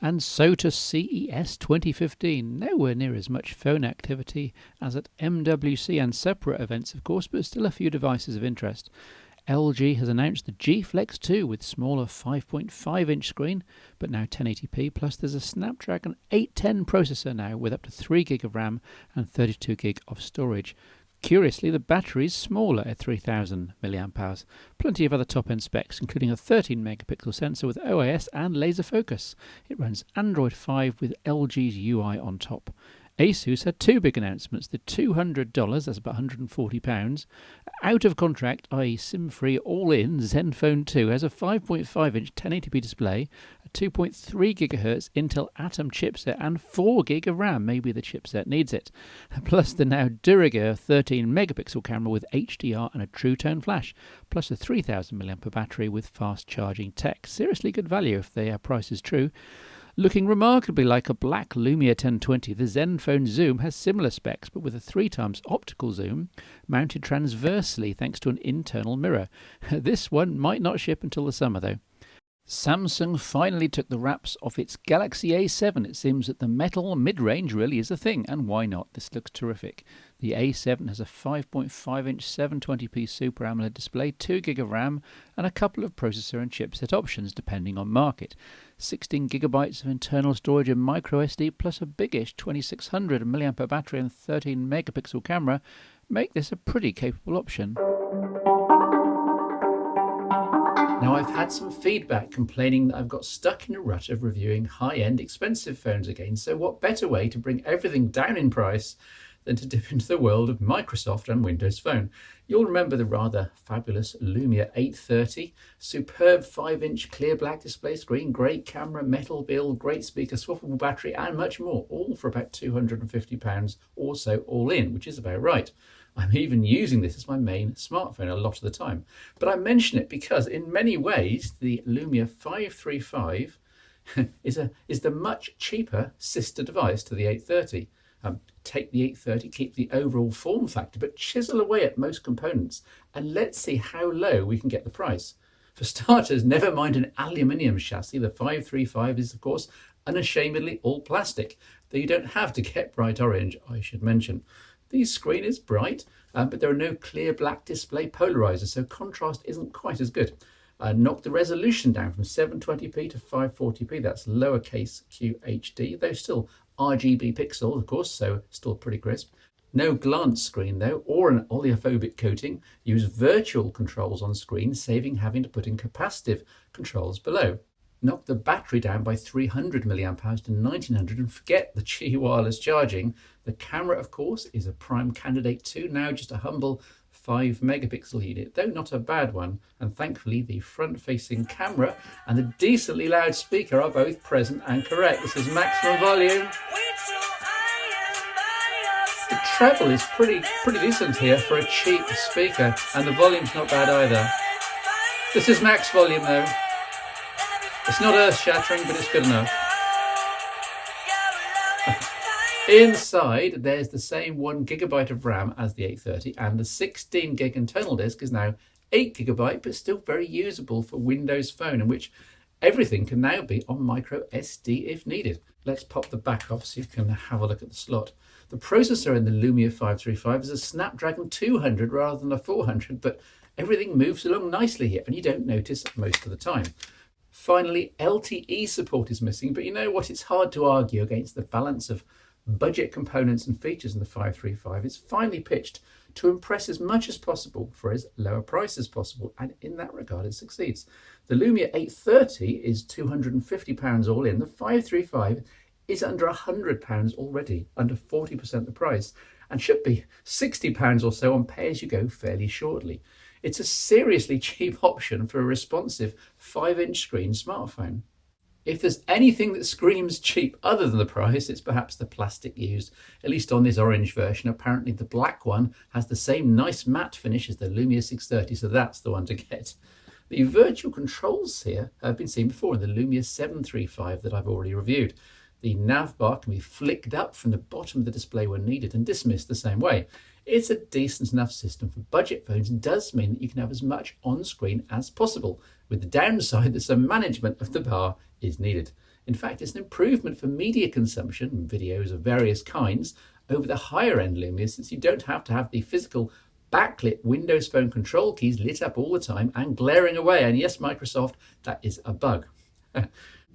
And so to CES 2015, nowhere near as much phone activity as at MWC and separate events of course, but still a few devices of interest. LG has announced the G Flex 2 with smaller 5.5-inch screen, but now 1080p, plus there's a Snapdragon 810 processor now with up to 3GB of RAM and 32GB of storage. Curiously, the battery is smaller at 3000 mAh. Plenty of other top-end specs, including a 13-megapixel sensor with OIS and laser focus. It runs Android 5 with LG's UI on top. Asus had two big announcements. The $200, that's about £140, out of contract, i.e. SIM-free, all-in Zenfone 2 has a 5.5-inch 1080p display, a 2.3 GHz Intel Atom chipset and 4GB of RAM. Maybe the chipset needs it. Plus the now de rigueur 13-megapixel camera with HDR and a True Tone flash, plus a 3000 mAh battery with fast charging tech. Seriously good value if the price is true. Looking remarkably like a black Lumia 1020, the Zenfone Zoom has similar specs, but with a 3x optical zoom mounted transversely thanks to an internal mirror. This one might not ship until the summer though. Samsung finally took the wraps off its Galaxy A7. It seems that the metal mid-range really is a thing, and why not? This looks terrific. The A7 has a 5.5-inch 720p Super AMOLED display, 2GB of RAM, and a couple of processor and chipset options depending on market. 16GB of internal storage and microSD, plus a biggish 2600 mAh battery and 13-megapixel camera make this a pretty capable option. Now, I've had some feedback complaining that I've got stuck in a rut of reviewing high-end expensive phones again, so what better way to bring everything down in price than to dip into the world of Microsoft and Windows Phone. You'll remember the rather fabulous Lumia 830, superb 5-inch clear black display screen, great camera, metal build, great speaker, swappable battery and much more, all for about £250 or so all in, which is about right. I'm even using this as my main smartphone a lot of the time. But I mention it because in many ways the Lumia 535 is the much cheaper sister device to the 830. Take the 830, keep the overall form factor, but chisel away at most components and let's see how low we can get the price. For starters, never mind an aluminium chassis, the 535 is of course unashamedly all plastic, though you don't have to get bright orange, I should mention. The screen is bright, but there are no clear black display polarizers, so contrast isn't quite as good. Knocked the resolution down from 720p to 540p, that's lowercase QHD, though still RGB pixels, of course, so still pretty crisp. No glance screen though, or an oleophobic coating. Use virtual controls on screen, saving having to put in capacitive controls below. Knock the battery down by 300 mAh to 1900 and forget the Qi wireless charging. The camera, of course, is a prime candidate too, now just a humble 5-megapixel unit, though not a bad one, and thankfully the front-facing camera and the decently loud speaker are both present and correct. This is maximum volume. The treble is pretty decent here for a cheap speaker, and the volume's not bad either. This is max volume though. It's not earth-shattering, but it's good enough. Inside, there's the same 1GB of RAM as the 830, and the 16GB internal disk is now 8GB, but still very usable for Windows Phone, in which everything can now be on micro SD if needed. Let's pop the back off so you can have a look at the slot. The processor in the Lumia 535 is a Snapdragon 200 rather than a 400, but everything moves along nicely here, and you don't notice most of the time. Finally, LTE support is missing, but you know what? It's hard to argue against the balance of budget components and features in the 535. It's finely pitched to impress as much as possible for as low a price as possible, and in that regard it succeeds. The Lumia 830 is £250 all in. The 535 is under £100 already, under 40% the price, and should be £60 or so on pay-as-you-go fairly shortly. It's a seriously cheap option for a responsive 5-inch screen smartphone. If there's anything that screams cheap other than the price, it's perhaps the plastic used, at least on this orange version. Apparently the black one has the same nice matte finish as the Lumia 630, so that's the one to get. The virtual controls here have been seen before in the Lumia 735 that I've already reviewed. The nav bar can be flicked up from the bottom of the display when needed and dismissed the same way. It's a decent enough system for budget phones and does mean that you can have as much on screen as possible, with the downside that some management of the bar is needed. In fact, it's an improvement for media consumption, videos of various kinds, over the higher end Lumia, since you don't have to have the physical backlit Windows Phone control keys lit up all the time and glaring away. And yes, Microsoft, that is a bug.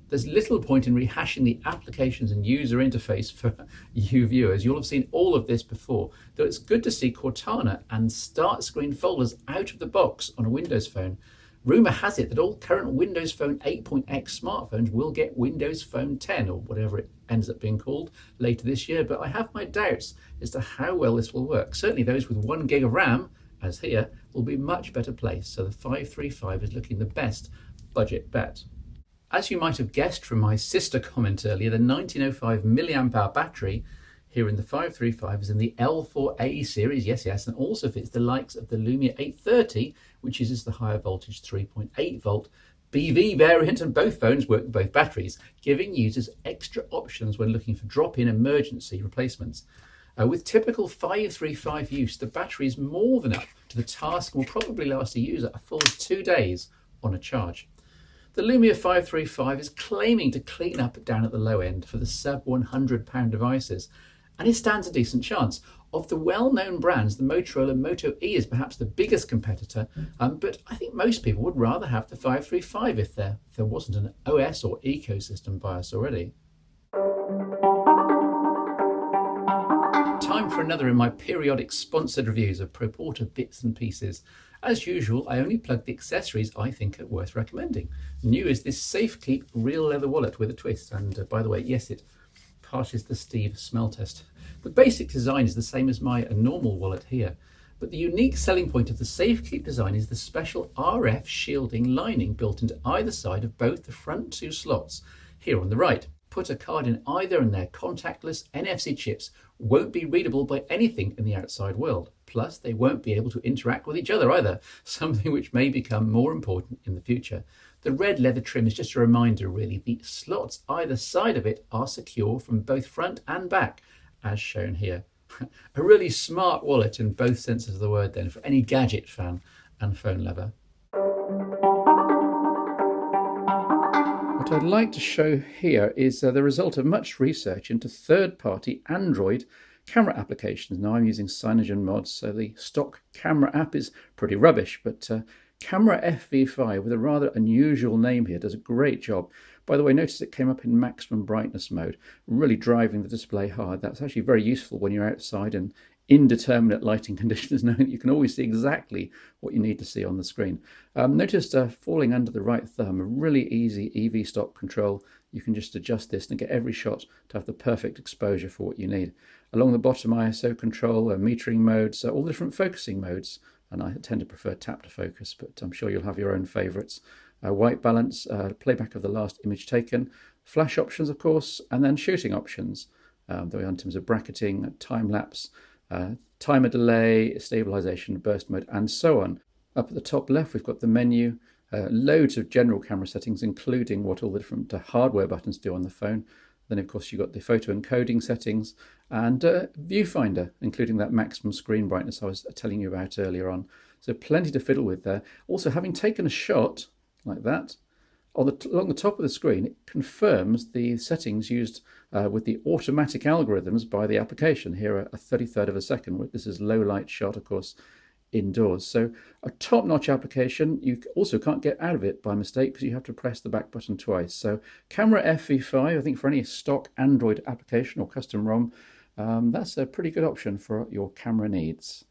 There's little point in rehashing the applications and user interface for you viewers. You'll have seen all of this before, though it's good to see Cortana and start screen folders out of the box on a Windows Phone. Rumour has it that all current Windows Phone 8.x smartphones will get Windows Phone 10, or whatever it ends up being called, later this year, but I have my doubts as to how well this will work. Certainly those with 1 gig of RAM, as here, will be much better placed, so the 535 is looking the best budget bet. As you might have guessed from my sister comment earlier, the 1905 mAh battery here in the 535 is in the L4A series, yes, and also fits the likes of the Lumia 830, which uses the higher voltage 3.8 volt BV variant, and both phones work with both batteries, giving users extra options when looking for drop-in emergency replacements. With typical 535 use, the battery is more than up to the task and will probably last a user a full 2 days on a charge. The Lumia 535 is claiming to clean up down at the low end for the sub £100 devices, and it stands a decent chance. Of the well-known brands, the Motorola Moto E is perhaps the biggest competitor, but I think most people would rather have the 535 if there wasn't an OS or ecosystem bias already. Time for another in my periodic sponsored reviews of Proporter bits and pieces. As usual, I only plug the accessories I think are worth recommending. New is this SafeKeep real leather wallet with a twist, and by the way, yes, it passes the Steve smell test. The basic design is the same as my normal wallet here, but the unique selling point of the SafeKeep design is the special RF shielding lining built into either side of both the front 2 slots. Here on the right, put a card in either and their contactless NFC chips won't be readable by anything in the outside world. Plus, they won't be able to interact with each other either, something which may become more important in the future. The red leather trim is just a reminder, really. The slots either side of it are secure from both front and back, as shown here. A really smart wallet in both senses of the word then, for any gadget fan and phone lover. What I'd like to show here is the result of much research into third-party Android camera applications. Now I'm using Cyanogen mods, so the stock camera app is pretty rubbish, but Camera FV-5, with a rather unusual name here, does a great job. By the way, notice it came up in maximum brightness mode, really driving the display hard. That's actually very useful when you're outside in indeterminate lighting conditions, knowing that you can always see exactly what you need to see on the screen. Notice falling under the right thumb, a really easy EV stop control. You can just adjust this and get every shot to have the perfect exposure for what you need. Along the bottom, ISO control, metering modes, all the different focusing modes, and I tend to prefer tap to focus, but I'm sure you'll have your own favourites. White balance, playback of the last image taken, flash options of course, and then shooting options, in terms of bracketing, time lapse, timer delay, stabilization, burst mode, and so on. Up at the top left, we've got the menu, loads of general camera settings, including what all the different hardware buttons do on the phone. Then, of course, you've got the photo encoding settings and viewfinder, including that maximum screen brightness I was telling you about earlier on. So plenty to fiddle with there. Also, having taken a shot like that, along the top of the screen, it confirms the settings used with the automatic algorithms by the application. Here, a 33rd of a second. This is low light shot, of course, indoors. So a top-notch application. You also can't get out of it by mistake because you have to press the back button twice. So Camera FV-5, I think for any stock Android application or custom ROM, that's a pretty good option for your camera needs.